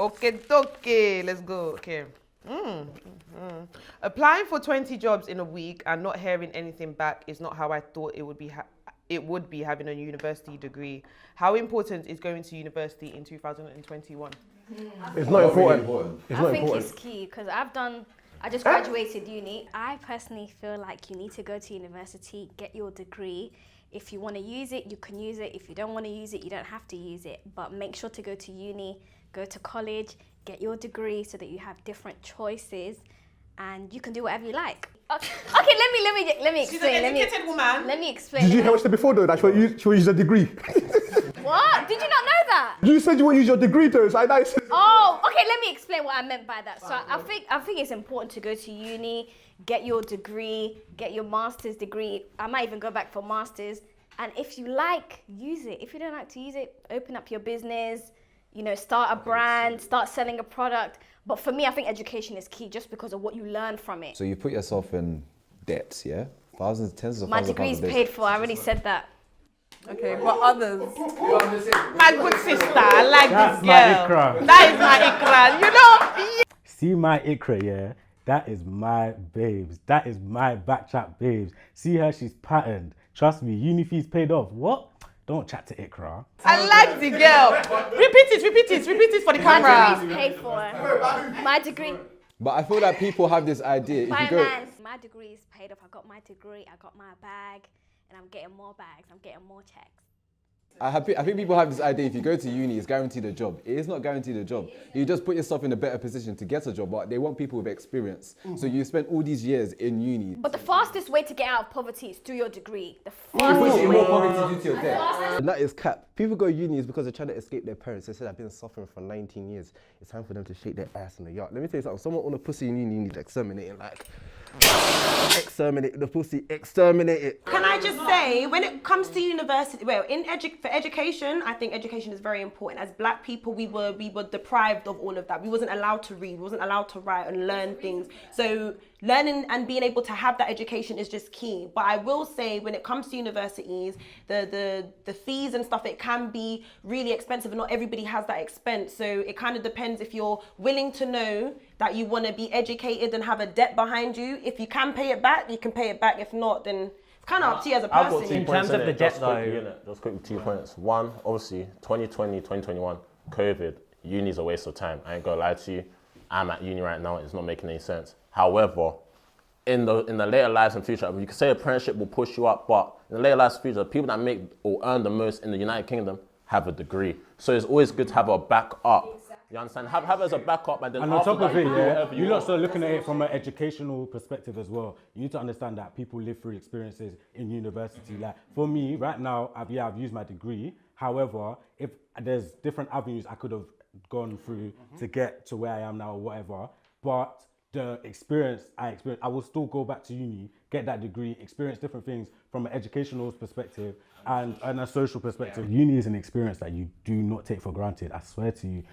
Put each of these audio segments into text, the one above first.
Okay, let's go. Okay. Applying for 20 jobs in a week and not hearing anything back is not how I thought it would be. It would be having a university degree. How important is going to university in 2021? It's not important. I think it's key because I just graduated uni. I personally feel like you need to go to university, get your degree. If you want to use it, you can use it. If you don't want to use it, you don't have to use it. But make sure to go to uni, go to college, get your degree so that you have different choices and you can do whatever you like. Okay, let me explain. She's an educated woman. Let me explain. Did you hear what she said before though? That she will use a degree. What? Did you not know that? You said you want to use your degree though. So Oh, okay, let me explain what I meant by that. So I think it's important to go to uni, get your degree, get your master's degree. I might even go back for master's. And if you like, use it. If you don't like to use it, open up your business, start a brand, start selling a product. But for me, I think education is key just because of what you learn from it. So you put yourself in debt, yeah? Thousands, tens of My thousands of pounds degree is paid for, I already said that. Okay, but others. My good sister, I like That's this my girl. ikra. That is my ikra, See my ikra, yeah? That is my babes. That is my backchat babes. See her, she's patterned. Trust me, uni fees paid off. What? Don't chat to ikra. I like the girl. Repeat it for the My camera. degree is paid for. My degree. But I feel like people have this idea. If you go, My degree is paid off. I got my degree, I got my bag, and I'm getting more bags, I'm getting more checks. I think people have this idea, if you go to uni, it's guaranteed a job. It is not guaranteed a job. You just put yourself in a better position to get a job, but they want people with experience. So you spend all these years in uni. But the fastest way to get out of poverty is through your degree. The It puts fastest you in way. more poverty due to your debt. And that is cap. People go uni is because they're trying to escape their parents. They said I've been suffering for 19 years. It's time for them to shake their ass in the yard. Let me tell you something. Someone on a pussy in uni needs exterminating. Like, exterminate the pussy. Exterminate it. Can I just say, when it comes to university, well, for education, I think education is very important. As black people, we were deprived of all of that. We wasn't allowed to read, we wasn't allowed to write and learn things. So learning and being able to have that education is just key. But I will say, when it comes to universities, the fees and stuff, it can be really expensive, and not everybody has that expense. So it kind of depends if you're willing to know that you want to be educated and have a debt behind you. If you can pay it back, you can pay it back. If not, then it's kind of up to you as a person. I've got 2 In points terms of the debt Just quickly 2 points. One, obviously, 2020, 2021, COVID, uni's a waste of time. I ain't gonna lie to you. I'm at uni right now, it's not making any sense. However, in the later lives and future, you can say apprenticeship will push you up, but in the later lives and future, people that make or earn the most in the United Kingdom have a degree. So it's always good to have a backup. You understand? Have it as a backup, and then And on after top of that, it, you do yeah, whatever you're want. also looking at it from an educational perspective as well. You need to understand that people live through experiences in university. Like for me, right now, I've used my degree. However, if there's different avenues I could have gone through to get to where I am now or whatever, but the experience I will still go back to uni, get that degree, experience different things from an educational perspective and a social perspective. Uni is an experience that you do not take for granted. I swear to you.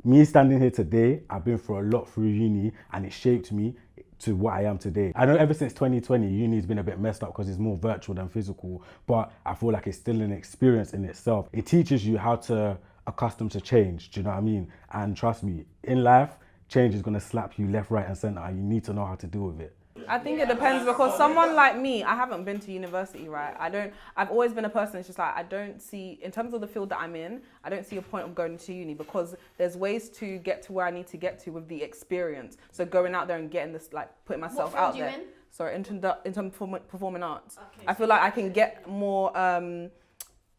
Me standing here today, I've been through a lot through uni and it shaped me to what I am today. I know ever since 2020, uni's been a bit messed up because it's more virtual than physical, but I feel like it's still an experience in itself. It teaches you how to accustom to change, do you know what I mean? And trust me, in life, change is gonna slap you left, right and center and you need to know how to deal with it. I think it depends, because someone like me, I haven't been to university, right? I've always been a person that's just like, I don't see, in terms of the field that I'm in, I don't see a point of going to uni because there's ways to get to where I need to get to with the experience. So going out there and getting this, like putting myself out there. in? Sorry, in terms of performing arts. Okay, I feel like I can get more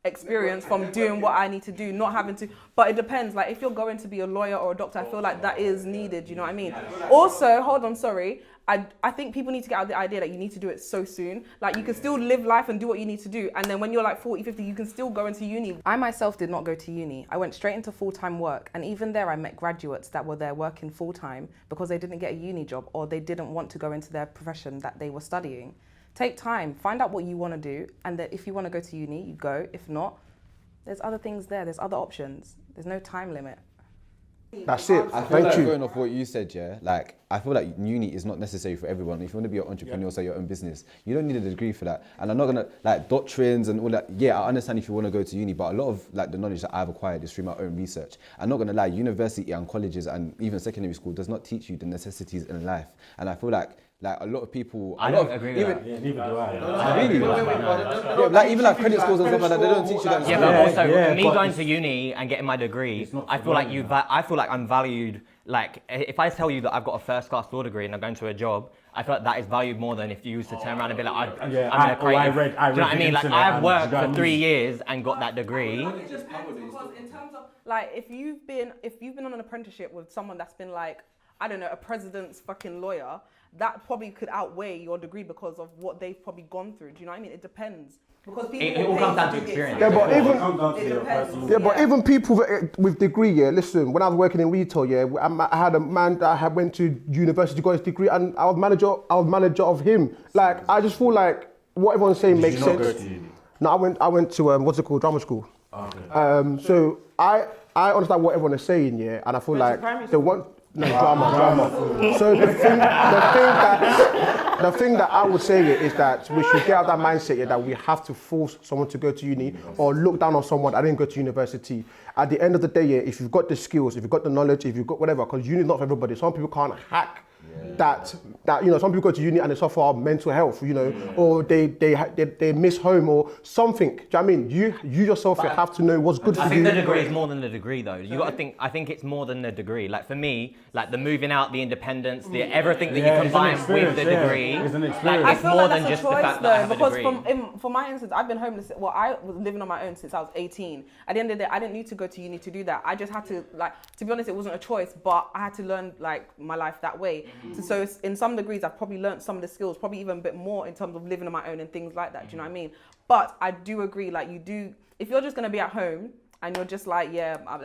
experience from doing what I need to do, not having to, but it depends. Like if you're going to be a lawyer or a doctor, I feel like that is needed, you know what I mean? Also, hold on, sorry. I think people need to get out of the idea that you need to do it so soon. Like you can still live life and do what you need to do. And then when you're like 40, 50, you can still go into uni. I myself did not go to uni. I went straight into full-time work. And even there, I met graduates that were there working full-time because they didn't get a uni job or they didn't want to go into their profession that they were studying. Take time, find out what you want to do. And that if you want to go to uni, you go. If not, there's other things there. There's other options. There's no time limit. That's it. I feel Thank like you. going off what you said, yeah, like I feel like uni is not necessary for everyone. If you want to be an entrepreneur, say your own business, you don't need a degree for that. And I'm not gonna like doctrines and all that. Yeah, I understand if you want to go to uni, but a lot of like the knowledge that I've acquired is through my own research. I'm not gonna lie, university and colleges and even secondary school does not teach you the necessities in life. And I feel like a lot of people. I don't agree with that. Yeah, neither do I. Really? Yeah, like even like credit scores and stuff like that, they don't teach you that. Yeah, stuff. but also me but going to uni and getting my degree, I feel like I feel like I'm valued. Like if I tell you that I've got a first class law degree and I'm going to a job, I feel like that is valued more than if you used to turn around and be like, I'm a creative. I Do you know what I mean? Like I've worked for 3 years. years and got that degree. It just depends because in terms of like if you've been on an apprenticeship with someone that's been like, I don't know, a president's fucking lawyer, that probably could outweigh your degree because of what they've probably gone through. Do you know what I mean? It depends. Because people It all comes down to experience. Yeah, but even Yeah. even people with degree, yeah. Listen, when I was working in retail, yeah, I had a man that had went to university, got his degree, and I was manager of him. Like, I just feel like what everyone's saying makes sense. No, I went to what's it called, drama school. Okay. So I understand what everyone is saying, yeah, and I feel like they want. No, drama. So the thing that I would say is that we should get out that mindset that we have to force someone to go to uni or look down on someone that didn't go to university. At the end of the day, if you've got the skills, if you've got the knowledge, if you've got whatever, because uni is not for everybody. Some people can't hack that some people go to uni and they suffer mental health, or they miss home or something. Do you know what I mean? You yourself have to know what's good for you. I think the degree is more than the degree though. You got to think. I think it's more than the degree. Like for me, like the moving out, the independence, the everything that you combine with the degree. It's an experience. Like, I it's feel more like than that's just a the choice fact that I have a because degree. for my instance, I've been homeless. Well, I was living on my own since I was 18. At the end of the day, I didn't need to go to uni to do that. I just had to to be honest, it wasn't a choice, but I had to learn my life that way. So in some degrees, I've probably learned some of the skills, probably even a bit more in terms of living on my own and things like that. Do you know what I mean? But I do agree, if you're just gonna be at home and you're just I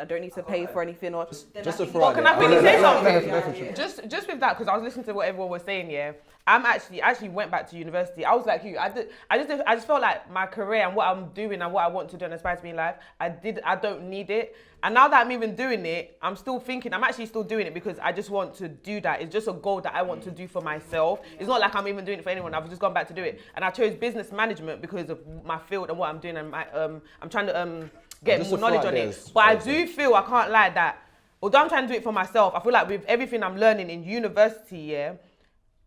don't need to pay for anything or Just to throw out Can I quickly say something? Yeah. Just with that, because I was listening to what everyone was saying. Yeah, I actually went back to university. I was like you. I just felt like my career and what I'm doing and what I want to do and aspire to be in life. I don't need it. And now that I'm even doing it, I'm still thinking. I'm actually still doing it because I just want to do that. It's just a goal that I want to do for myself. It's not like I'm even doing it for anyone. I've just gone back to do it. And I chose business management because of my field and what I'm doing. And I'm trying to get more knowledge on it. But I do feel, I can't lie, that although I'm trying to do it for myself, I feel like with everything I'm learning in university,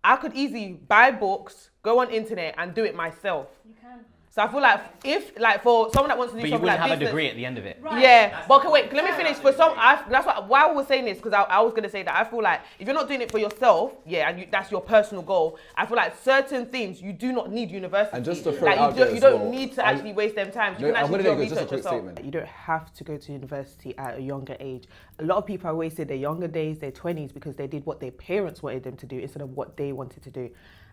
I could easily buy books, go on internet and do it myself. You can. So I feel like if, for someone that wants to do But you something wouldn't like have business, a degree at the end of it. Right. Yeah, but okay, wait, let me finish. For some, that's why I was saying this, because I was going to say that I feel like if you're not doing it for yourself, and that's your personal goal, I feel like certain things you do not need university. And just to throw it out there you don't need to actually waste them time. You can actually do your just a research quick yourself. statement. You don't have to go to university at a younger age. A lot of people are wasted their younger days, their 20s, because they did what their parents wanted them to do instead of what they wanted to do.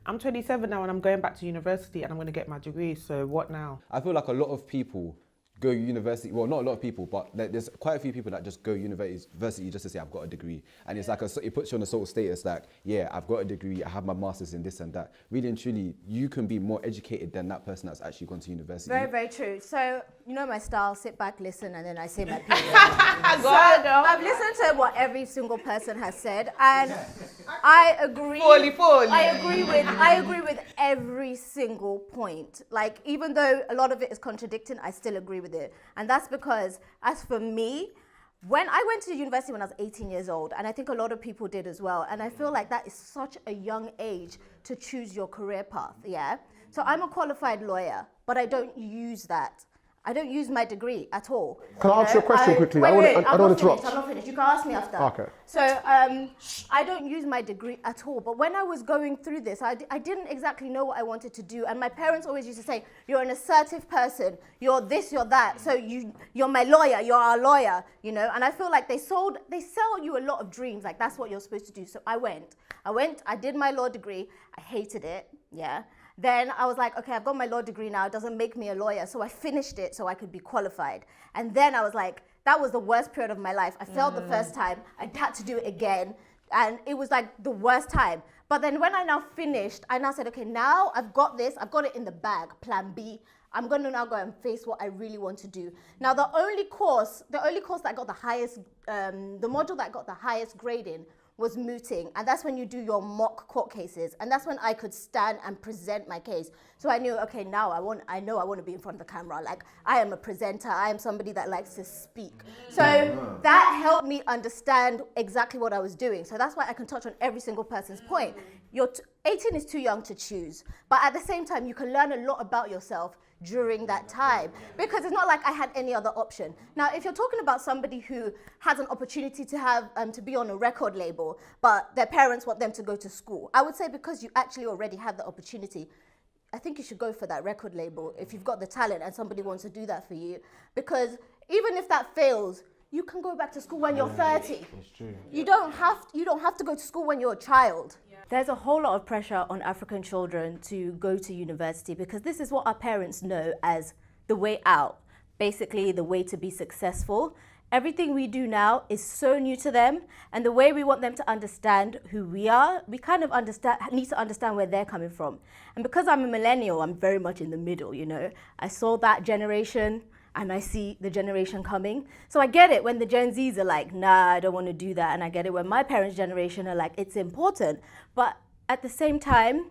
I'm 27 now and I'm going back to university and I'm going to get my degree, so what now? I feel like a lot of people go university, well, not a lot of people, but there's quite a few people that just go university just to say, I've got a degree. And it's it puts you on a sort of status I've got a degree, I have my master's in this and that. Really and truly, you can be more educated than that person that's actually gone to university. Very, very true. So, you know my style, sit back, listen, and then I say my piece. I've listened to what every single person has said, and I agree. Fully. I agree with every single point. Even though a lot of it is contradicting, I still agree with it. And that's because, as for me, when I went to university when I was 18 years old, and I think a lot of people did as well, and I feel like that is such a young age to choose your career path, So I'm a qualified lawyer, but I don't use that. I don't use my degree at all. Can I ask you a question quickly? I don't want to interrupt. I'm not finished. You can ask me after. Okay. So I don't use my degree at all. But when I was going through this, I didn't exactly know what I wanted to do. And my parents always used to say, you're an assertive person. You're this, you're that. So you're my lawyer. You're our lawyer. And I feel like they sell you a lot of dreams. That's what you're supposed to do. So I went. I did my law degree. I hated it. Yeah. Then I was like, okay, I've got my law degree now. It doesn't make me a lawyer. So I finished it so I could be qualified. And then I was like, that was the worst period of my life. I failed the first time. I had to do it again And it was like the worst time. But then when I now finished, I now said, okay, now I've got this, I've got it in the bag, plan B. I'm going to now go and face what I really want to do. Now, the only course that got the highest, the module that got the highest grade in was mooting, and that's when you do your mock court cases, and that's when I could stand and present my case. So I knew, okay, now I know I want to be in front of the camera. Like, I am a presenter, I am somebody that likes to speak. So that helped me understand exactly what I was doing. So that's why I can touch on every single person's point. 18 is too young to choose, but at the same time, you can learn a lot about yourself during that time, because it's not like I had any other option. Now, if you're talking about somebody who has an opportunity to have to be on a record label, but their parents want them to go to school, I would say because you actually already have the opportunity, I think you should go for that record label if you've got the talent and somebody wants to do that for you. Because even if that fails, you can go back to school when you're 30. It's true. You don't have to go to school when you're a child. There's a whole lot of pressure on African children to go to university because this is what our parents know as the way out, basically the way to be successful. Everything we do now is so new to them, and the way we want them to understand who we are, we kind of need to understand where they're coming from. And because I'm a millennial, I'm very much in the middle, you know. I saw that generation and I see the generation coming. So I get it when the Gen Zs are like, nah, I don't want to do that. And I get it when my parents' generation are like, it's important. But at the same time,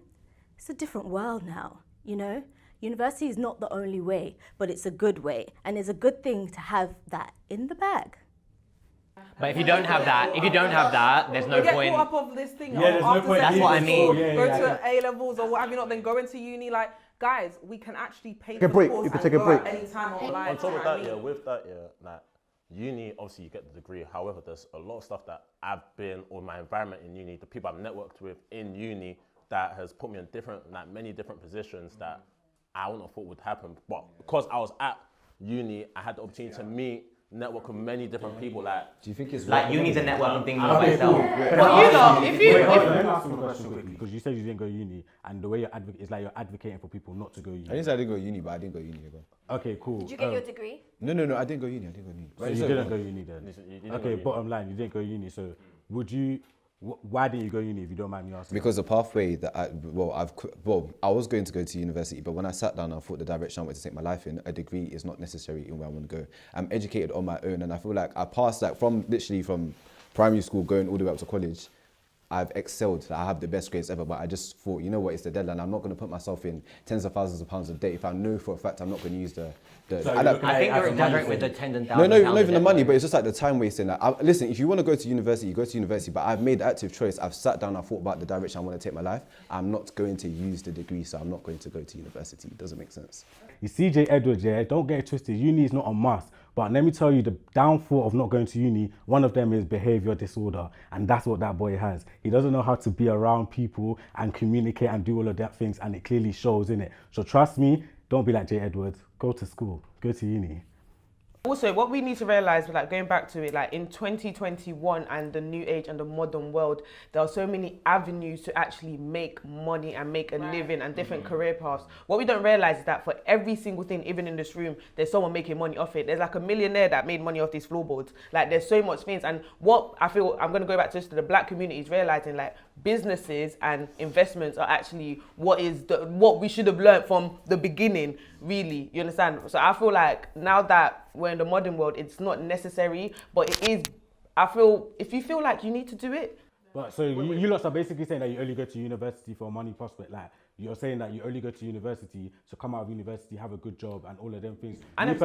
it's a different world now, you know? University is not the only way, but it's a good way. And it's a good thing to have that in the bag. But if you don't have that, there's no point. Get caught up of this thing. Yeah, there's no point. That's what I mean. Go to A levels or what have you not, then go into uni. Like, guys, we can actually pay Take a break. You can take a break. Any time of life. On top of that, yeah, with that, yeah, like uni, obviously you get the degree. However, there's a lot of stuff that I've been, or my environment in uni, the people I've networked with in uni, that has put me in many different positions that I wouldn't have thought would happen. But because I was at uni, I had the opportunity to meet, network with many different people. Like, do you think it's like uni's a networking thing by itself? Let me ask you a question quickly, because you said you didn't go uni, and the way you're advocating is like you're advocating for people not to go uni. I didn't say I didn't go uni, but I didn't go uni again. Okay, cool. Did you get your degree? No, I didn't go uni. So you didn't go uni then? Okay, bottom line, you didn't go uni. So would you? Why didn't you go uni if you don't mind me asking? Because the pathway that I was going to go to university, but when I sat down, I thought the direction I wanted to take my life in, a degree is not necessary in where I want to go. I'm educated on my own, and I feel like I passed from primary school going all the way up to college. I've excelled. I have the best grades ever, but I just thought, you know what, it's the deadline. I'm not going to put myself in tens of thousands of pounds a day if I know for a fact I'm not going to use the. I think you're exaggerating with the tens and thousands. No, not even the money, but it's just like the time wasting. Listen, if you want to go to university, you go to university. But I've made the active choice. I've sat down. I thought about the direction I want to take my life. I'm not going to use the degree, so I'm not going to go to university. It doesn't make sense. You see, J. Edwards, yeah, don't get it twisted. Uni is not a must. But let me tell you, the downfall of not going to uni, one of them is behavior disorder. And that's what that boy has. He doesn't know how to be around people and communicate and do all of that things. And it clearly shows, innit? So trust me, don't be like J. Edwards. Go to school. Go to uni. Also, what we need to realise, like going back to it, like in 2021 and the new age and the modern world, there are so many avenues to actually make money and make a living and different career paths. What we don't realise is that for every single thing, even in this room, there's someone making money off it. There's like a millionaire that made money off these floorboards. Like there's so much things. And what I feel, I'm going to go back to this, to the black community, is realising like businesses and investments are actually what we should have learned from the beginning, really. You understand? So I feel like now that we're in the modern world, it's not necessary, but it is. I feel if you feel like you need to do it. But so you lot are basically saying that you only go to university for a money prospect. Like you're saying that you only go to university to come out of university, have a good job, and all of them things. I went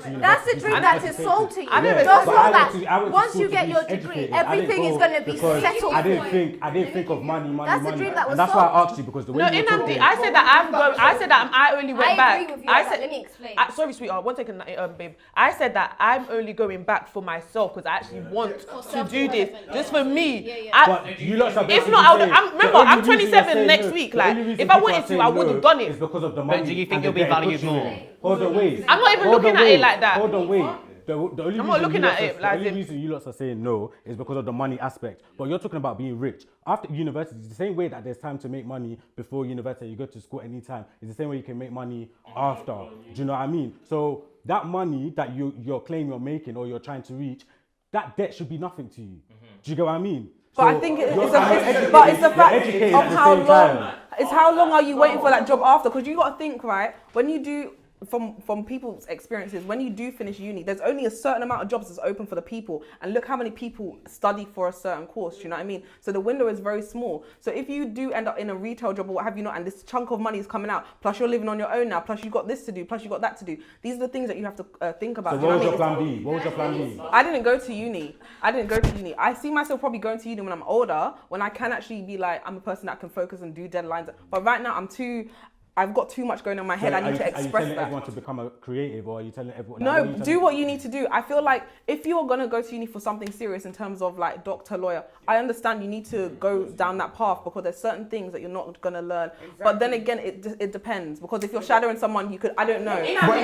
to university. That's the dream that is sold to you. Yeah, Just but know I that went to once school you to get be your degree, educated. everything is going to be because settled. I didn't think of money. That's the dream that was and that's why sold. I asked you, because the way No, you were talking. I said that I only went back. I agree with you. Let me explain. Sorry, sweetheart. 1 second, babe. I said that I'm only going back for myself because I actually want to do this just for me. But you lot are If basically not, saying remember, the only I'm reason 27 you're next saying week. the Like, only reason if I people wanted are to, saying I would have no done it. is because of the money. But do you think and you'll the be getting valued pushing more? it. Hold on, wait. I'm not even Hold looking on, at it wait. like that. Hold on, wait. The only I'm not looking at it like the only this. reason you lot are saying no is because of the money aspect. But you're talking about being rich. After university, it's the same way that there's time to make money before university. You go to school anytime. It's the same way you can make money after. Do you know what I mean? So that money that you're claiming you're making or you're trying to reach, that debt should be nothing to you. Do you get what I mean? But I think it's the fact of how long. It's how long are you waiting for that job after? Because you got to think, right? When you do, from people's experiences, when you do finish uni, there's only a certain amount of jobs that's open for the people, and look how many people study for a certain course. Do you know what I mean? So the window is very small. So if you do end up in a retail job or what have you not, and this chunk of money is coming out, plus you're living on your own now, plus you got this to do, plus you got that to do. These are the things that you have to think about. So what was your plan B? What was your plan B? I didn't go to uni. I see myself probably going to uni when I'm older, when I can actually be like, I'm a person that can focus and do deadlines. But right now I've got too much going on in my head. I need to express that. Are you telling everyone to become a creative, or are you telling everyone? No, do what you need to do. I feel like if you're gonna go to uni for something serious in terms of like doctor, lawyer, I understand you need to go down that path because there's certain things that you're not gonna learn. Exactly. But then again, it depends, because if you're shadowing someone, you could, I don't know. Before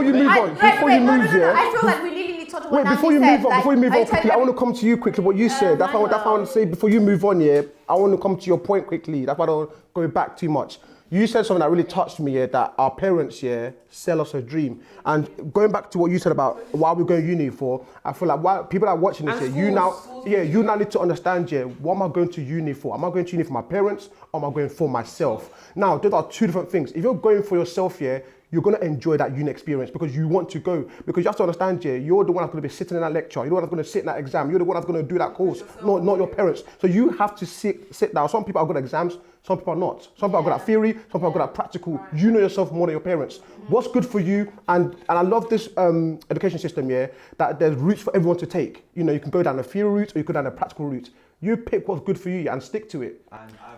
you move on, I feel like we really need to talk about. Before you move on quickly, I want to come to you quickly. What you said, that's what I want to say. Before you move on, yeah, I want to come to your point quickly. That's why I don't go back too much. You said something that really touched me, yeah, that our parents, yeah, sell us a dream. And going back to what you said about why we're going to uni for, I feel like why people are watching this, you now need to understand, yeah, what am I going to uni for? Am I going to uni for my parents, or am I going for myself? Now, those are two different things. If you're going for yourself, yeah, you're going to enjoy that uni experience because you want to go. Because you have to understand, yeah, you're the one that's going to be sitting in that lecture. You're the one that's going to sit in that exam. You're the one that's going to do that course, not your parents. So you have to sit down. Some people are good at exams, some people are not. Some people are good at theory, some people are good at practical. You know yourself more than your parents. What's good for you? And I love this education system, yeah, that there's routes for everyone to take. You know, you can go down the theory route or you can go down the practical route. You pick what's good for you and stick to it.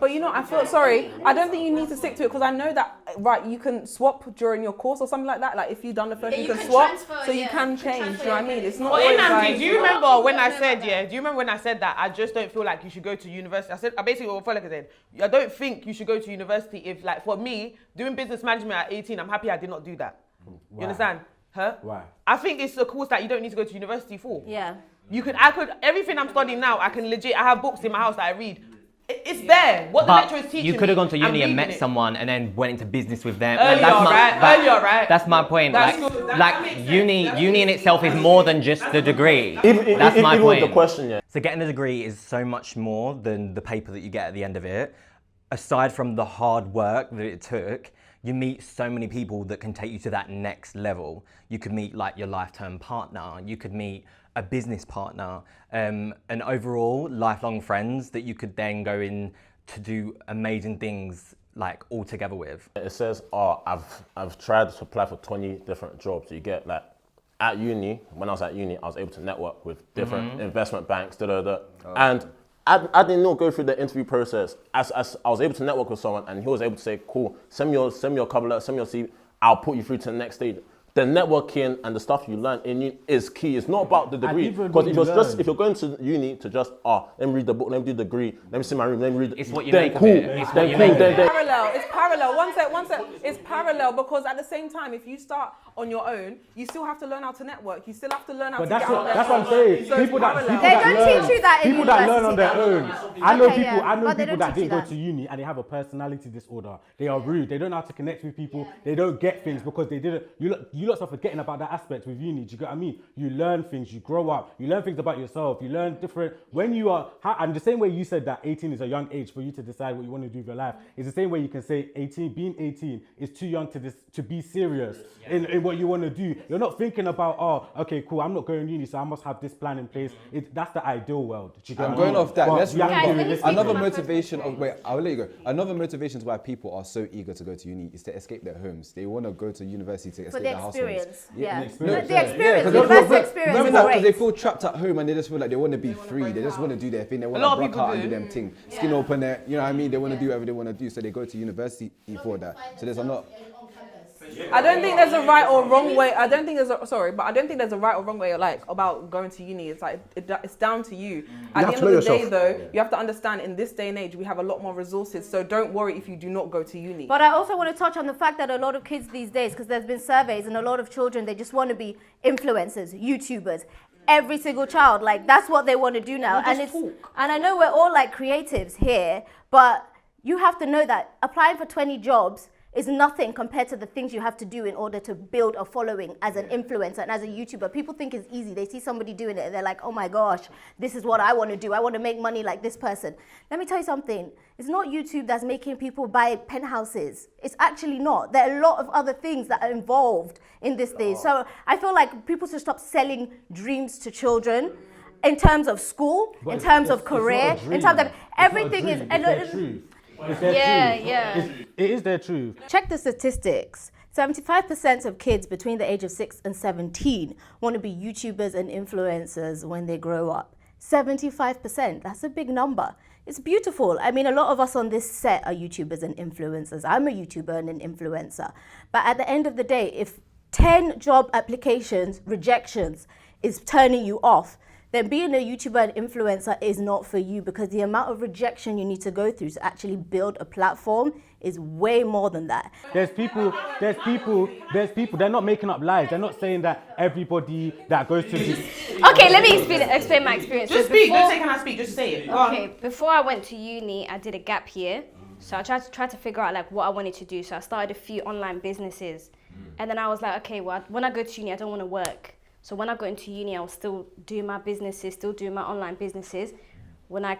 But you know, I don't think you need to stick to it, because I know that, right, you can swap during your course or something like that. Like if you've done the first, you can swap, so you can change. Do you know what I mean? It's not always like... Do you remember when I said that I just don't feel like you should go to university? I basically what Folek said. I don't think you should go to university if, like, for me, doing business management at 18, I'm happy I did not do that. Why? You understand? Huh? Why? I think it's a course that you don't need to go to university for. Yeah. Everything I'm studying now, I have books in my house that I read. It's there. What the lecturer is teaching you could have gone to uni and met someone and then went into business with them. Right? That's my point. Uni in itself is more than just the degree. That's my point. The question, yeah. So getting a degree is so much more than the paper that you get at the end of it. Aside from the hard work that it took, you meet so many people that can take you to that next level. You could meet like your lifetime partner. You could meet a business partner, and overall lifelong friends that you could then go in to do amazing things like all together with. It says, I've tried to apply for 20 different jobs. You get like, at uni, when I was at uni, I was able to network with different investment banks, and I did not go through the interview process. As I was able to network with someone, and he was able to say, cool, send me your cover letter, send me your CV, I'll put you through to the next stage. The networking and the stuff you learn in uni is key. It's not about the degree. Because if you're going to uni to just, let me read the book, let me do the degree, let me see my room, let me read. It's what you make of it. It's parallel. It's parallel. One sec. It's parallel, because at the same time, if you start on your own, you still have to learn how to network. You still have to learn how to get out there. That's what I'm saying. So people that teach you that in people that learn on their own. I know people that didn't go that. to uni and they have a personality disorder. They are rude. They don't know how to connect with people. They don't get things because they didn't. You lots are forgetting about that aspect with uni. Do you get what I mean? You learn things. You grow up. You learn things about yourself. You learn different. When you are, and the same way you said that 18 is a young age for you to decide what you want to do with your life, it's the same way you can say being 18 is too young to be serious in what you want to do. You're not thinking about, okay, cool, I'm not going to uni, so I must have this plan in place. That's the ideal world. I'm going off that. Another motivation I'll let you go. Another motivation why people are so eager to go to uni is to escape their homes. They want to go to university to escape their households. The experience, university experience is great. Because they feel trapped at home and they just feel like they want to be free. They just want to do their thing. They want to rock out and do them thing. Skin open there, you know what I mean? They want to do whatever they want to do, so they go to university for that. So there's a lot. I don't think there's a right or wrong way. I don't think there's a right or wrong way like about going to uni. It's like it's down to you. At the end of the day, though, you have to understand in this day and age we have a lot more resources. So don't worry if you do not go to uni. But I also want to touch on the fact that a lot of kids these days, because there's been surveys, and a lot of children, they just want to be influencers, YouTubers. Every single child, like that's what they want to do now. And I know we're all like creatives here, but you have to know that applying for 20 jobs is nothing compared to the things you have to do in order to build a following as an influencer and as a YouTuber. People think it's easy. They see somebody doing it and they're like, oh my gosh, this is what I want to do. I want to make money like this person. Let me tell you something. It's not YouTube that's making people buy penthouses. It's actually not. There are a lot of other things that are involved in this day. So I feel like people should stop selling dreams to children in terms of school, But in terms of it's not a career, dream. in terms of It's not a everything is. dream. It's their truth. It's their Yeah, truth. yeah. It is their truth. Check the statistics. 75% of kids between the age of 6 and 17 want to be YouTubers and influencers when they grow up. 75%, that's a big number. It's beautiful. I mean, a lot of us on this set are YouTubers and influencers. I'm a YouTuber and an influencer. But at the end of the day, if 10 job applications, rejections is turning you off, then being a YouTuber and influencer is not for you, because the amount of rejection you need to go through to actually build a platform is way more than that. There's people, they're not making up lies. They're not saying that everybody that goes to the... Okay, let me explain my experience. Just So speak. before- Don't say can I speak. Just say it. Go on. Okay, before I went to uni, I did a gap year. So I tried to figure out like what I wanted to do. So I started a few online businesses. And then I was like, okay, well, when I go to uni, I don't want to work. So when I got into uni, I was still doing my businesses, still doing my online businesses. When I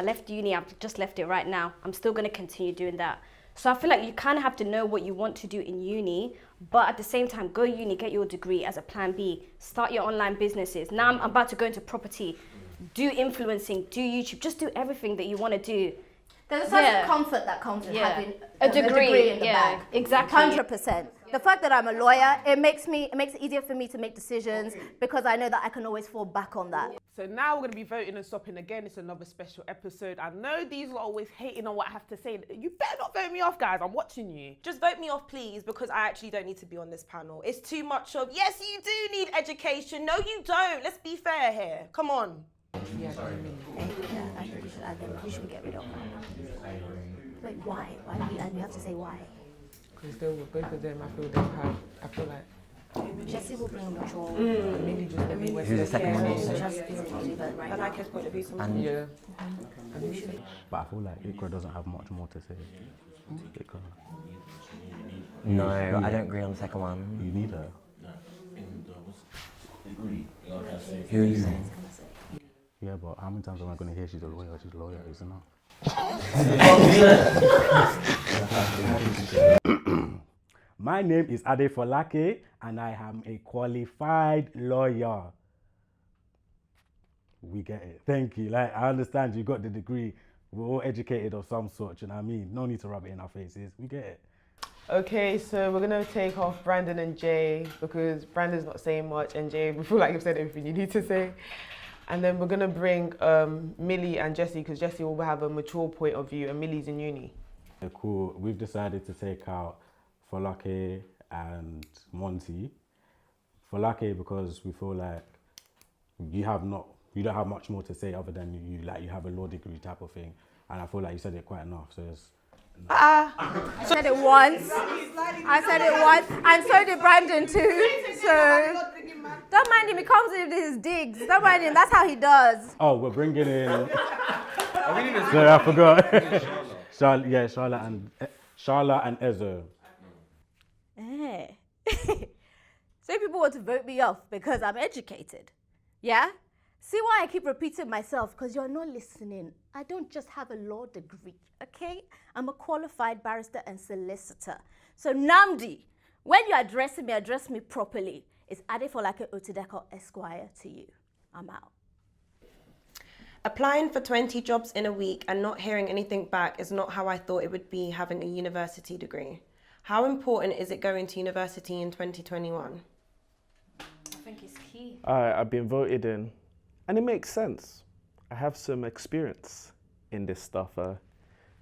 left uni, I've just left it right now. I'm still going to continue doing that. So I feel like you kind of have to know what you want to do in uni, but at the same time, go uni, get your degree as a plan B, start your online businesses. Now I'm about to go into property, do influencing, do YouTube, just do everything that you want to do. There's a certain comfort that comes with having a degree in the yeah, bag. exactly. 100%. The fact that I'm a lawyer, it makes it easier for me to make decisions because I know that I can always fall back on that. So now we're going to be voting and stopping again. It's another special episode. I know these are always hating on what I have to say. You better not vote me off, guys. I'm watching you. Just vote me off, please, because I actually don't need to be on this panel. It's too much of, yes, you do need education. No, you don't. Let's be fair here. Come on. I think we should get rid of her. Wait, why? We have to say why. Because with both of them, I feel like Jesse will bring control. maybe just everywhere. Who's the second one? I like his point of view. Yeah. But I feel like Ikra doesn't have much more to say. Ikra, No, I don't agree on the second one. you need her. Who are you saying? Yeah, but how many times am I going to hear she's a lawyer? She's a lawyer, isn't it? My name is Ade Folake, and I am a qualified lawyer. We get it. Thank you. Like, I understand you got the degree. We're all educated of some sort, you know what I mean? No need to rub it in our faces. We get it. Okay, so we're going to take off Brandon and Jay because Brandon's not saying much and Jay, we feel like you've said everything you need to say. And then we're going to bring Millie and Jessie because Jessie will have a mature point of view and Millie's in uni. Yeah, cool. We've decided to take out Folake and Monty. Folake because we feel like you don't have much more to say other than you have a law degree type of thing. And I feel like you said it quite enough. So it's I said it once. And so did Brandon too. So don't mind him. He comes in with his digs. Don't mind him. That's how he does. oh, we're bringing in. Sorry, I forgot. Charlotte and Ezo. So people want to vote me off because I'm educated. Yeah? See why I keep repeating myself? Because you're not listening. I don't just have a law degree, okay? I'm a qualified barrister and solicitor. So Namdi, when you address me properly. It's Adefolake Otideko Esquire to you. I'm out. Applying for 20 jobs in a week and not hearing anything back is not how I thought it would be having a university degree. How important is it going to university in 2021? I think it's key. I've been voted in, and it makes sense. I have some experience in this stuff.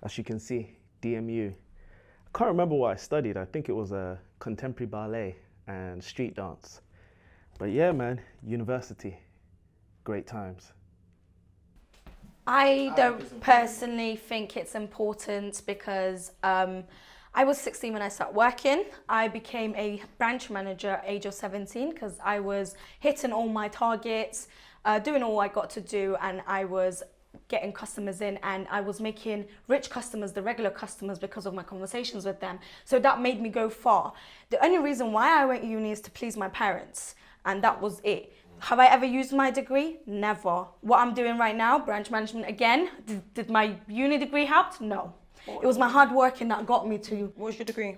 As you can see, DMU. I can't remember what I studied. I think it was contemporary ballet and street dance. But yeah, man, university, great times. I don't personally think it's important because I was 16 when I started working. I became a branch manager at age of 17 because I was hitting all my targets, doing all I got to do, and I was getting customers in, and I was making rich customers the regular customers because of my conversations with them. So that made me go far. The only reason why I went uni is to please my parents, and that was it. Have I ever used my degree? Never. What I'm doing right now, branch management again, did my uni degree help? No. It was my hard working that got me to... What's your degree?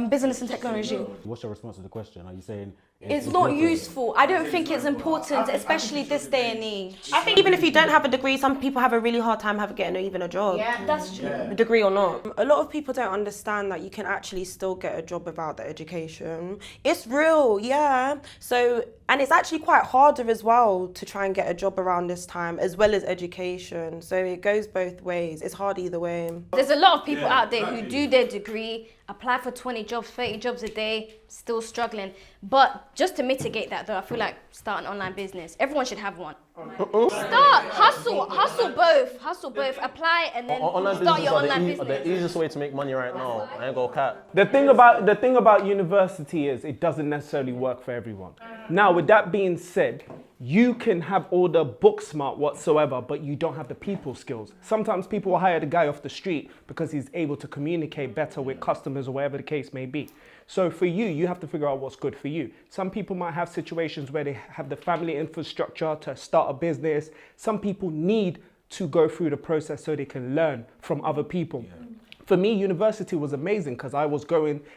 Business and technology. What's your response to the question? Are you saying it's not useful? I don't think it's important, especially this day and age. I think even if you don't have a degree, some people have a really hard time getting even a job. Yeah, that's true. A degree or not. A lot of people don't understand that you can actually still get a job without the education. It's real, yeah. So, and it's actually quite harder as well to try and get a job around this time, as well as education. So it goes both ways. It's hard either way. There's a lot of people out there who do their degree, apply for 20 jobs, 30 jobs a day, still struggling. But just to mitigate that though, I feel like start an online business. Everyone should have one. Start, hustle both, apply and then start your online business. The easiest way to make money right now. I ain't gonna cap. The thing about university is it doesn't necessarily work for everyone. Now, with that being said, you can have all the book smart whatsoever, but you don't have the people skills. Sometimes people will hire the guy off the street because he's able to communicate better with customers or whatever the case may be. So for you, you have to figure out what's good for you. Some people might have situations where they have the family infrastructure to start a business. Some people need to go through the process so they can learn from other people. Yeah. For me, university was amazing because I was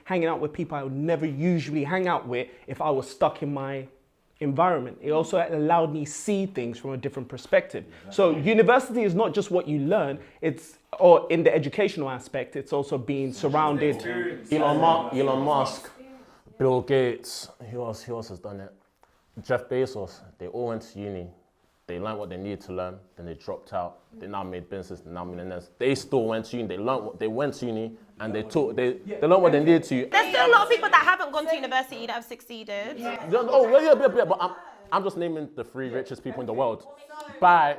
hanging out with people I would never usually hang out with if I was stuck in my environment. It also allowed me see things from a different perspective. So university is not just what you learn, or in the educational aspect, it's also being surrounded. Elon Musk, Bill Gates, who else has done it? Jeff Bezos, they all went to uni. They learned what they needed to learn, then they dropped out. They now made business, they're now millionaires. They still went to uni, they went to uni, and they learned what they needed to. There's still a lot of people that haven't gone to university that have succeeded. But I'm just naming the 3 richest people in the world by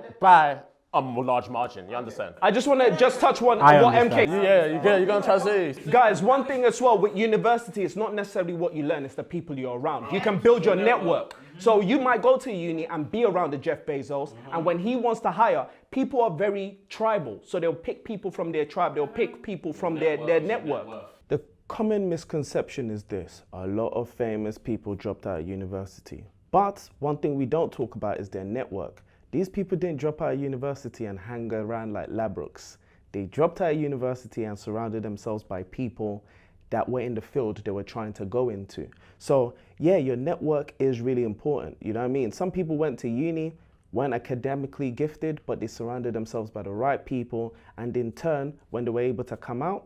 a large margin, you understand? I just want to touch on what MK... Yeah, you're going to try to say. Guys, one thing as well with university, it's not necessarily what you learn, it's the people you're around. You can build your network. So you might go to uni and be around the Jeff Bezos, and when he wants to hire, people are very tribal. So they'll pick people from their tribe, they'll pick people from their network. The common misconception is this: a lot of famous people dropped out of university. But one thing we don't talk about is their network. These people didn't drop out of university and hang around like labrooks. They dropped out of university and surrounded themselves by people that were in the field they were trying to go into. So yeah, your network is really important, you know what I mean? Some people went to uni, weren't academically gifted, but they surrounded themselves by the right people, and in turn, when they were able to come out,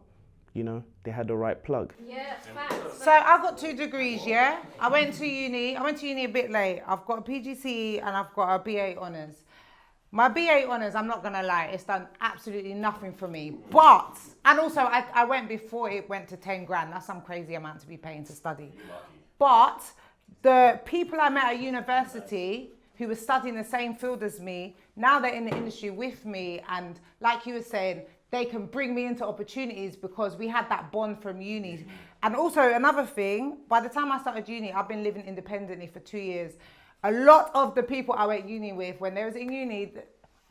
you know, they had the right plug. Yeah, facts. So I've got 2 degrees, yeah? I went to uni a bit late. I've got a PGCE and I've got a BA honours. My BA honours, I'm not gonna lie, it's done absolutely nothing for me. But, and also I went before it went to 10 grand. That's some crazy amount to be paying to study. But the people I met at university who were studying the same field as me, now they're in the industry with me, and like you were saying, they can bring me into opportunities because we had that bond from uni. And also another thing, by the time I started uni, I've been living independently for 2 years. A lot of the people I went uni with, when they was in uni,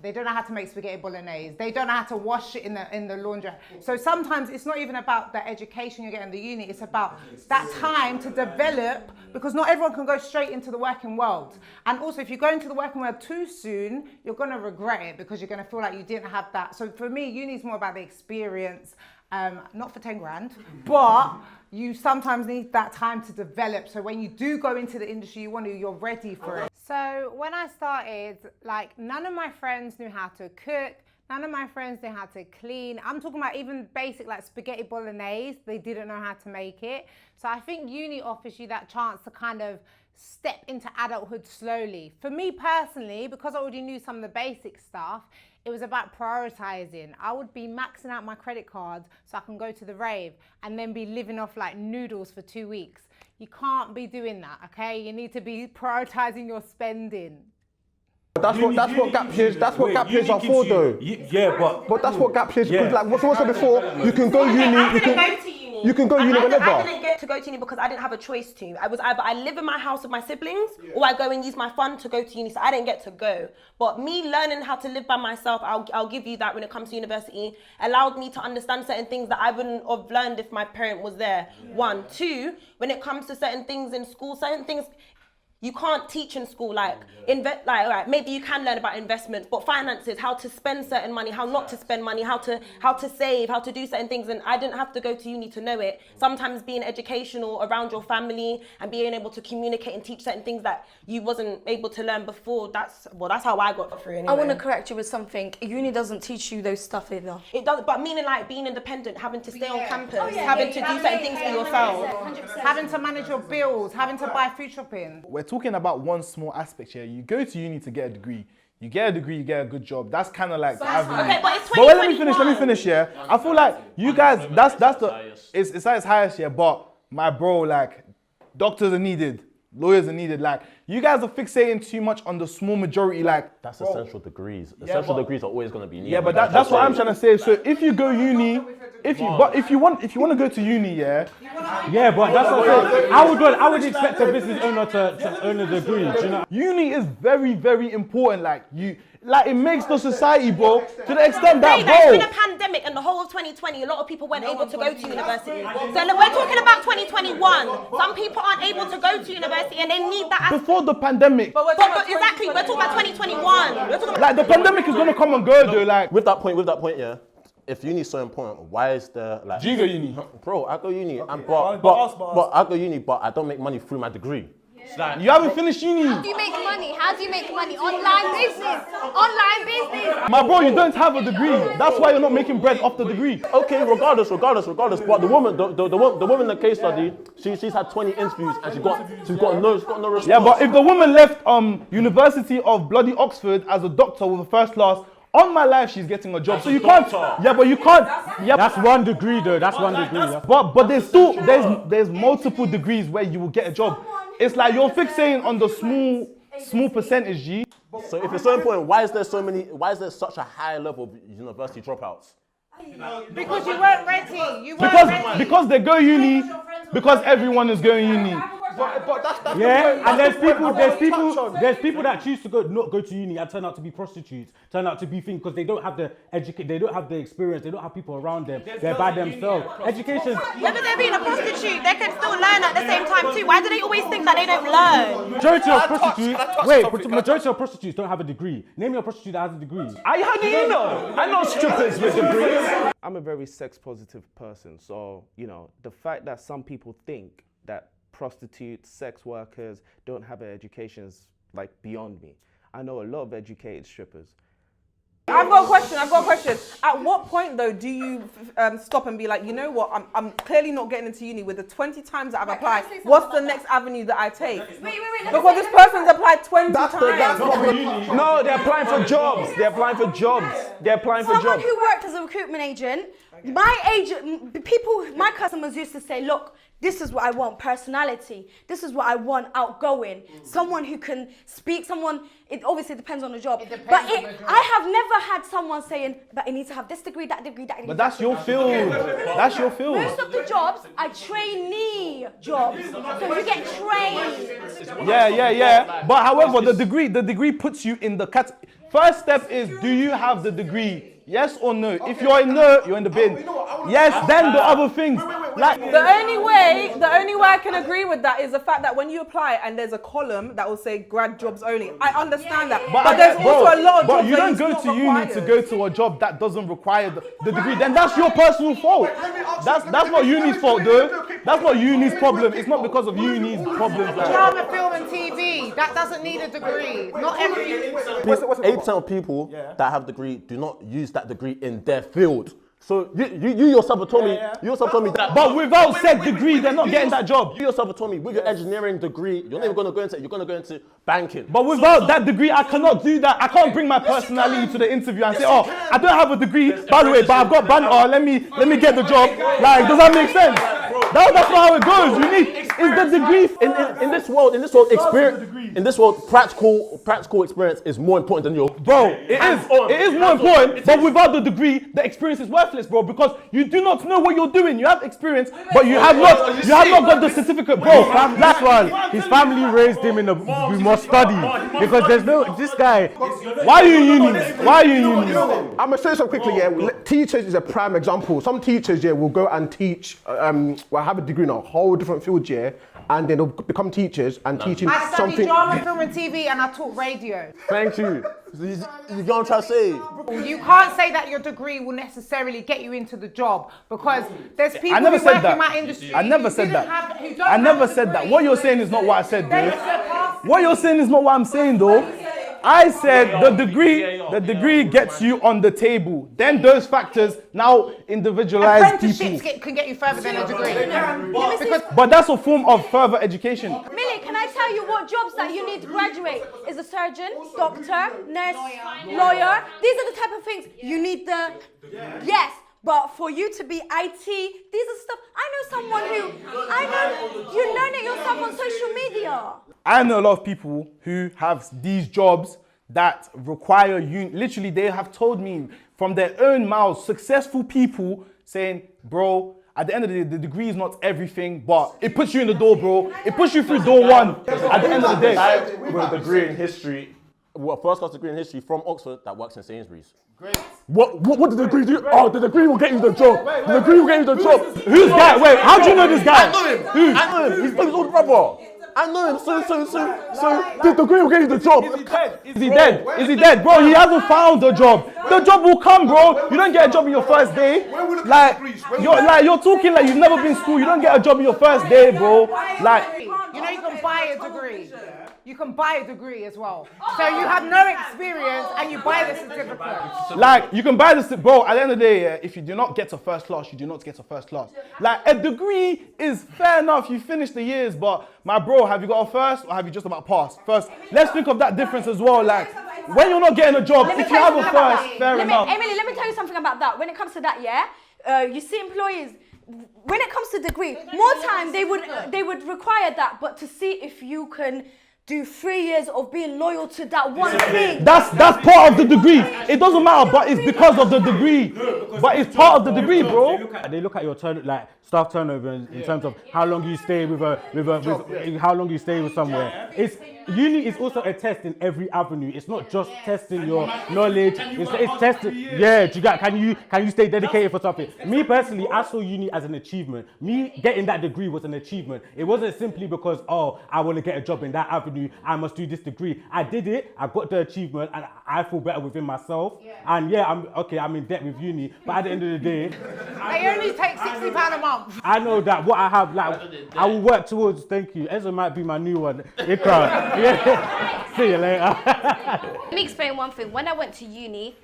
they don't know how to make spaghetti bolognese. They don't know how to wash it in the laundry. So sometimes it's not even about the education you get in the uni. It's about that time to develop, because not everyone can go straight into the working world. And also, if you go into the working world too soon, you're going to regret it because you're going to feel like you didn't have that. So for me, uni is more about the experience. Not for 10 grand, but you sometimes need that time to develop. So when you do go into the industry you're ready for it. So when I started, like, none of my friends knew how to cook. None of my friends knew how to clean. I'm talking about even basic like spaghetti bolognese. They didn't know how to make it. So I think uni offers you that chance to kind of step into adulthood slowly. For me personally, because I already knew some of the basic stuff, it was about prioritizing. I would be maxing out my credit cards so I can go to the rave and then be living off like noodles for 2 weeks. You can't be doing that, okay? You need to be prioritizing your spending. That's what gap years are for though. Yeah, but that's what gap years, because like what's also before, you can go uni, I'm gonna go to uni. You can go uni whenever. I didn't get to go to uni because I didn't have a choice to. I was either I live in my house with my siblings or I go and use my fund to go to uni. So I didn't get to go. But me learning how to live by myself, I'll give you that when it comes to university, allowed me to understand certain things that I wouldn't have learned if my parent was there. 1, 2, when it comes to certain things in school, certain things you can't teach in school, right, maybe you can learn about investments, but finances, how to spend certain money, how not to spend money, how to save, how to do certain things, and I didn't have to go to uni to know it. Sometimes being educational around your family and being able to communicate and teach certain things that you wasn't able to learn before, that's how I got through anyway. I want to correct you with something. Uni doesn't teach you those stuff either. It does, but meaning like being independent, having to stay on campus, having to do certain things for yourself. Having to manage your bills, having to buy food shopping. We're talking about one small aspect here. You go to uni to get a degree. You get a degree, you get a good job. That's kind of like the avenue. Okay, but it's 2021. But wait, let me finish, yeah. I feel like you guys, it's at its highest, yeah, but my bro, like, doctors are needed, lawyers are needed, like, you guys are fixating too much on the small majority, like. That's essential degrees. Essential degrees are always going to be needed. Yeah, but that's what I'm trying to say. So if you go uni, if you want to go to uni, yeah. Yeah, but that's what I'm saying. I would expect a business owner to own a degree. Do you know? Uni is very, very important. Like it makes the society, bro, to the extent that, There's been a pandemic and the whole of 2020, a lot of people weren't able to go to university. So look, we're talking about 2021. Some people aren't able to go to university and they need that. Before the pandemic. But exactly, we're talking about 2021. Like the pandemic is gonna come and go, though. Like with that point, yeah. If uni is so important, why is there like? Do you go uni? Bro, I go uni, but I go uni, but I don't make money through my degree. Like, you haven't finished uni. How do you make money? Online business. My bro, you don't have a degree. That's why you're not making bread off the degree. Okay, regardless. But the woman, the woman in the case study, she's had 20 interviews and she got no response. Yeah, but if the woman left University of bloody Oxford as a doctor with a first class, on my life she's getting a job. As so a you doctor. can't. Yeah, but you can't. Yeah, that's one degree though. That's one degree. Yeah. But there's still there's multiple degrees where you will get a job. It's like you're fixating on the small percentage, G. So if it's so important, why is there such a high level of university dropouts? Because you weren't ready. Because they go uni, because everyone is going uni. But that's yeah, and there's people that choose to not go to uni and turn out to be prostitutes, turn out to be things because they don't have the they don't have the experience, they don't have people around them, they're by themselves. Education. Whether they're being a prostitute, they can still learn at the same time too. Why do they always think that they don't learn? Majority of prostitutes don't have a degree. Name me a prostitute that has a degree. How do you know? I know strippers with degrees. I'm a very sex positive person, so the fact that some people think that prostitutes, sex workers don't have an education is like beyond me. I know a lot of educated strippers. I've got a question. At what point though do you stop and be like, you know what, I'm clearly not getting into uni with the 20 times that I've applied. What's the next avenue that I take? Wait. Because this person's applied 20 times. No, they're applying for jobs. Someone who worked as a recruitment agent, my customers used to say, look, this is what I want, personality. This is what I want, outgoing. Someone who can speak, it obviously depends on the job. I have never had someone saying, but I need to have this degree, that degree. But that's your field. Most of the jobs are trainee jobs. So you get trained. Yeah. But however, the degree puts you in the category. First step is, do you have the degree? Yes or no? If you're in no, you're in the bin. Yes, then the other things. Like the only way I can agree with that is the fact that when you apply and there's a column that will say grad jobs only. I understand that. But there's also a lot of jobs. But you don't go to uni to go to a job that doesn't require the degree. Then that's your personal fault. That's not uni's fault, though. That's not uni's problem. It's not because of uni's problems. Drama, film, and TV. That doesn't need a degree. Not every. 8% of people that have degree do not use that degree in their field. So you yourself have told me, that. But without said degree, they're not getting that job. You yourself have told me with your engineering degree, you're never going to go into banking. But without that degree, I cannot do that. I can't bring my personality to the interview and say, oh, I don't have a degree, by the way, but I've got banter. Let me get the job. Like, does that make sense? That's not how it goes. the degree In this world, experience, in this world, practical experience is more important than your. Bro, it is more important, but without the degree, the experience is worthless, bro, because you do not know what you're doing. You have experience, but you have not got the certificate, bro. That's why his family raised him in a we must study because there's no this guy. Why are you in uni? Why are you in uni? I'm gonna say something quickly. Yeah, teachers is a prime example. Some teachers, will go and teach. Have a degree in a whole different field, and then they'll become teachers and teaching I studied something. drama, film, and TV, and I taught radio. Thank you. You know what I'm trying to say? You can't say that your degree will necessarily get you into the job because there's people I never who said work that. in my industry. I never said that. I never said that. What you're saying is not what I said, dude. What you're saying is not what I'm saying, though. I said the degree gets you on the table. Then those factors now individualize people. Apprenticeships can get you further than a degree. But that's a form of further education. Millie, can I tell you what jobs that you need to graduate? Is a surgeon, doctor, nurse, lawyer. These are the type of things you need the... Yes, but for you to be IT, these are stuff... you learn it yourself on social media. I know a lot of people who have these jobs that require literally they have told me from their own mouths, successful people saying, bro, at the end of the day, the degree is not everything, but it puts you in the door, bro. It puts you through door one at the end of the day. With a degree in history, first class degree in history from Oxford that works in Sainsbury's. Great. What did the degree do? Oh, the degree will get you the job. The degree will get you the job. Who's that? Wait, how do you know this guy? I know him. Who? I know him. He's his older brother. I know him. So the degree will get you the job. Is he dead? Is he dead? Bro, he hasn't found a job. The job will come, bro. You don't get a job in your first day. You're talking like you've never been to school. You don't get a job in your first day, bro. Like, you can buy a degree. You can buy a degree as well. So you have no experience and you buy the certificate. Like, you can buy this, bro, at the end of the day, if you do not get to first class, you do not get to first class. Like, a degree is fair enough, you finish the years, but my bro, have you got a first or have you just about passed? First, let's think of that difference as well. Like, when you're not getting a job, if you have a first, fair enough. Emily, let me tell you something about that. When it comes to that, you see employees, when it comes to degree, more time they would require that, but to see if you can do 3 years of being loyal to that one thing. That's part of the degree. It doesn't matter, but it's because of the degree. But it's part of the degree, bro. They look at your staff turnover in terms of how long you stay with how long you stay with somewhere. Uni is also a test in every avenue. It's not just testing your knowledge. It's testing. Yeah, can you stay dedicated for something? Me personally, I saw uni as an achievement. Me getting that degree was an achievement. It wasn't simply because I want to get a job in that avenue. I must do this degree. I did it. I got the achievement, and I feel better within myself. And I'm in debt with uni. But at the end of the day, they only take £60 a month. I know that what I have, I will work towards. Thank you. Ezra might be my new one. Ikra. Yeah. See you later. Let me explain one thing. When I went to uni,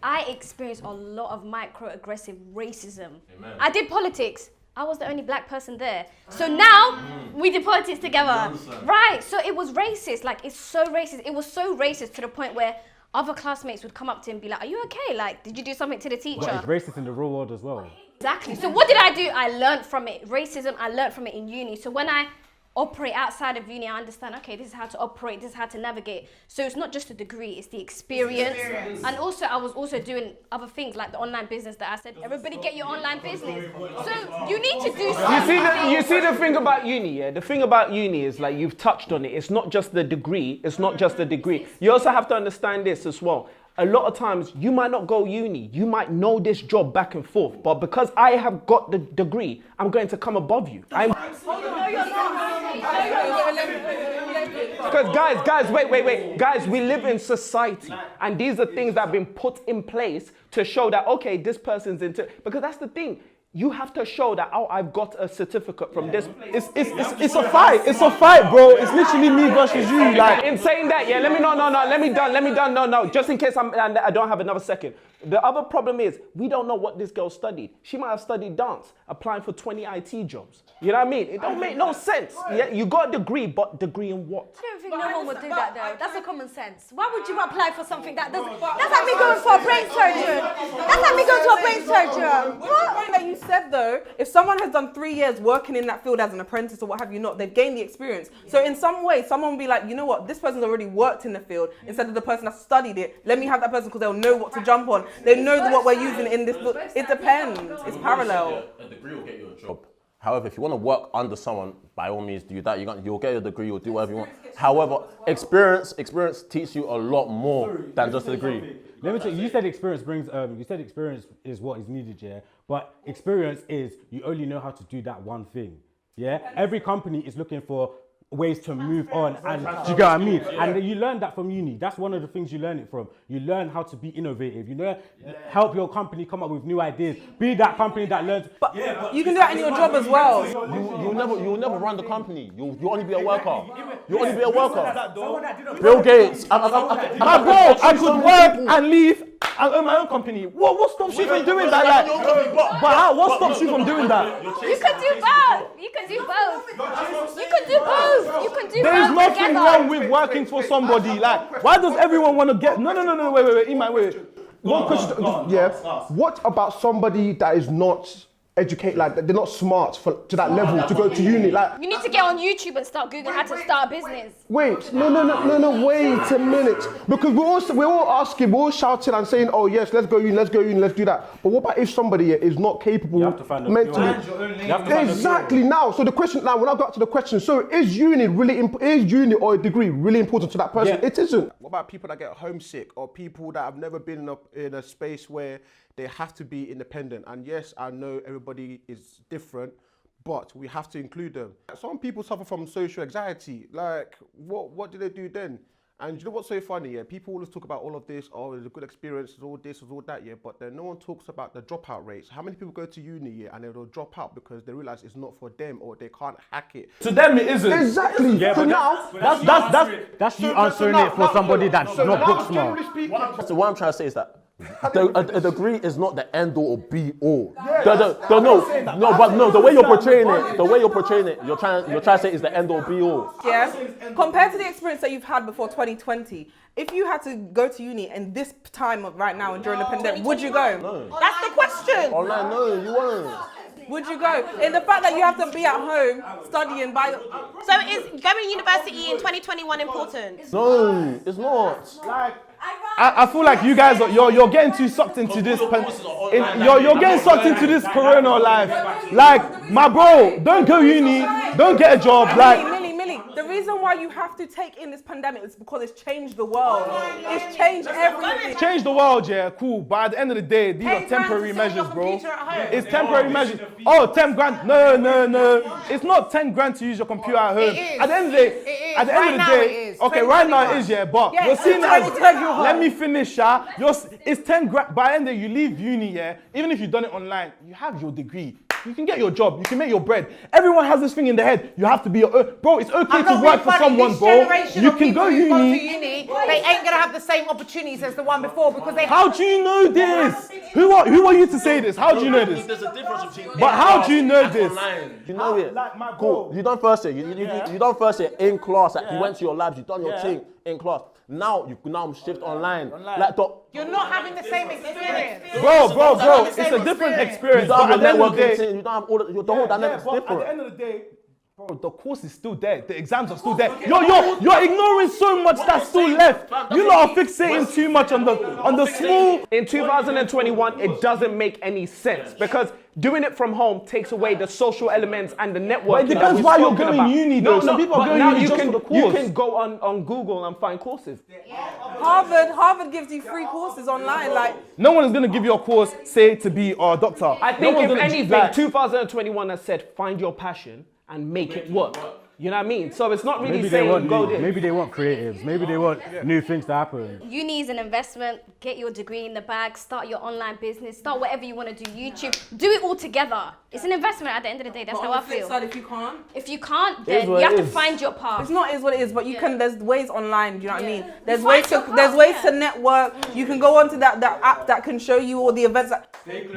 I experienced a lot of microaggressive racism. Amen. I did politics. I was the only black person there. So now we did politics together. Right. So it was racist. Like, it's so racist. It was so racist to the point where other classmates would come up to him and be like, are you okay? Like, did you do something to the teacher? But it's racist in the real world as well. Exactly. So what did I do? I learned from it. Racism, I learned from it in uni. So when I operate outside of uni, I understand, okay, this is how to operate, this is how to navigate. So it's not just a degree, it's the experience. And also, I was also doing other things like the online business that I said, everybody get your online business. So you need to do something. You see the thing about uni, yeah? The thing about uni is, like, you've touched on it. It's not just the degree. It's not just the degree. You also have to understand this as well. A lot of times, you might not go uni. You might know this job back and forth. But because I have got the degree, I'm going to come above you. Because guys, wait. Guys, we live in society. And these are things that have been put in place to show that, okay, this person's into... Because that's the thing. You have to show that, I've got a certificate from this. It's a fight. It's a fight, bro. It's literally me versus you. Like, in saying that, yeah, let me done. No. Just in case I don't have another second. The other problem is we don't know what this girl studied. She might have studied dance, applying for 20 IT jobs. You know what I mean? It don't make no sense. Yeah, you got a degree, but degree in what? I don't think no one would do that though. That's a common sense. Why would you apply for something that doesn't? That's like me going for a brain surgeon. That's like me going to a brain surgeon. What? The point that you said though, if someone has done 3 years working in that field as an apprentice or what have you not, they've gained the experience. So in some way, someone will be like, you know what, this person's already worked in the field instead of the person that studied it. Let me have that person because they'll know what to jump on. They know what we're using in this field. It depends. It's parallel. A degree will get you a job. However, if you want to work under someone, by all means do that. You'll get your degree, you'll do whatever you want. However, experience teaches you a lot more than just a degree. Let me tell you, you said experience is what is needed, yeah? But experience is you only know how to do that one thing, yeah? Every company is looking for ways to move on, and do you get what I mean? And you learn that from uni. That's one of the things you learn it from. You learn how to be innovative. You know, help your company come up with new ideas. Be that company that learns. But you can do that in your job as well. You'll never run the company. You'll only be a worker. You'll only be a worker. Bill Gates. My bro, I could work and leave and own my own company. What stops you from doing that? Like, but how? What stops you from doing that? You could do both. You could do both. You could do both. You can do There is both nothing together. wrong with working for somebody. Like, wait, wait. One question, yeah. What about somebody that is not educated, like they're not smart to that level to go to uni? Like, You need to get on YouTube and start Googling how to start a business. wait, no, wait a minute. Because we're all asking, we're all shouting and saying, oh yes, let's go uni, let's do that. But what about if somebody is not capable mentally? Exactly. Now, so the question now, when I got to the question, so is uni or a degree really important to that person? It isn't. What about people that get homesick or people that have never been in a space where they have to be independent? And yes, I know everybody is different, but we have to include them. Some people suffer from social anxiety. Like, what do they do then? And you know what's so funny? Yeah, people always talk about all of this. Oh, it's a good experience. It's all this, it's all that. Yeah, but then no one talks about the dropout rates. How many people go to uni and they'll drop out because they realize it's not for them or they can't hack it? To them, it isn't. Exactly. Yeah, so but now that's you answering it for somebody that's not book smart. So what I'm trying to say is that a degree is not the end all or be all. The way you're portraying it, you're trying to say is the end all be all. Yeah. Compared to the experience that you've had before 2020, if you had to go to uni in this time of right now and during the pandemic, would you go? No. That's the question. Online, no, you won't. Would you go? In the fact that you have to be at home studying by. So is going to university in 2021 important? No, it's not. I feel like you guys you're getting too sucked into this. You're getting sucked into this corona life. Like, my bro, don't go uni, don't get a job. Like, Millie, the reason why you have to take in this pandemic is because it's changed the world. It's changed everything. change the world, yeah, cool. But at the end of the day, these are temporary measures, bro. It's temporary measures. Oh, 10 grand. No. It's not 10 grand to use your computer at home. At the end of the day, okay, right now it is, yeah, but you're seeing it as, let me finish, it's 10 grand. By the end of the day, you leave uni, yeah, even if you've done it online, you have your degree. You can get your job, you can make your bread. Everyone has this thing in their head. You have to be bro, it's okay to work for someone, bro. You can go uni. They ain't gonna have the same opportunities as the one before because they. How do you know this? Who are you to say this? How do you know this? There's a difference between. But how do you know this? You know it. Cool. You done first year. You done first year in class. Like you went to your labs. You done your thing in class. Now shift online. You're not having the same experience. Bro, it's a different experience. You don't have at the end of the networking. day, You don't have all the whole dynamics different. At the end of the day, bro, the course is still there. The exams are still there. You're ignoring so much that's still left. You lot are fixating too much on the small. In 2021, it doesn't make any sense because doing it from home takes away the social elements and the networking. But it depends why you're going uni though. Some people are going uni just for the course. You can go on Google and find courses. Harvard gives you free courses online. Like, no one is going to give you a course, say to be a doctor. I think if anything, 2021 has said find your passion and make it work. You know what I mean? So it's not really Maybe saying they want go new, this. maybe they want creatives. Maybe they want new things to happen. Uni is an investment. Get your degree in the bag. Start your online business. Start whatever you want to do. YouTube. Do it all together. It's an investment at the end of the day. That's But how on I the flip feel. side, if you can't, then you have to find your path. it's not is what it is. But you can. There's ways online. Do you know what I mean? There's You ways find to your there's path, ways yeah. to network. You can go onto that app that can show you all the events.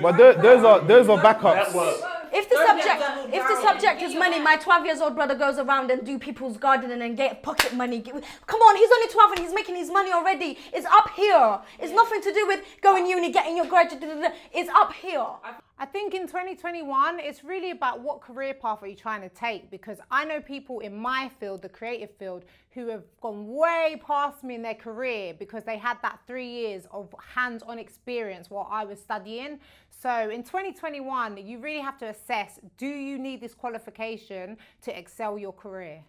But those are backups. If the subject is money, my 12-year-old brother goes around and do people's gardening and get pocket money. Come on, he's only 12 and he's making his money already. It's up here. It's nothing to do with going uni, getting your graduate. It's up here. I think in 2021, it's really about what career path are you trying to take, because I know people in my field, the creative field, who have gone way past me in their career because they had that 3 years of hands-on experience while I was studying. So in 2021, you really have to assess, do you need this qualification to excel your career?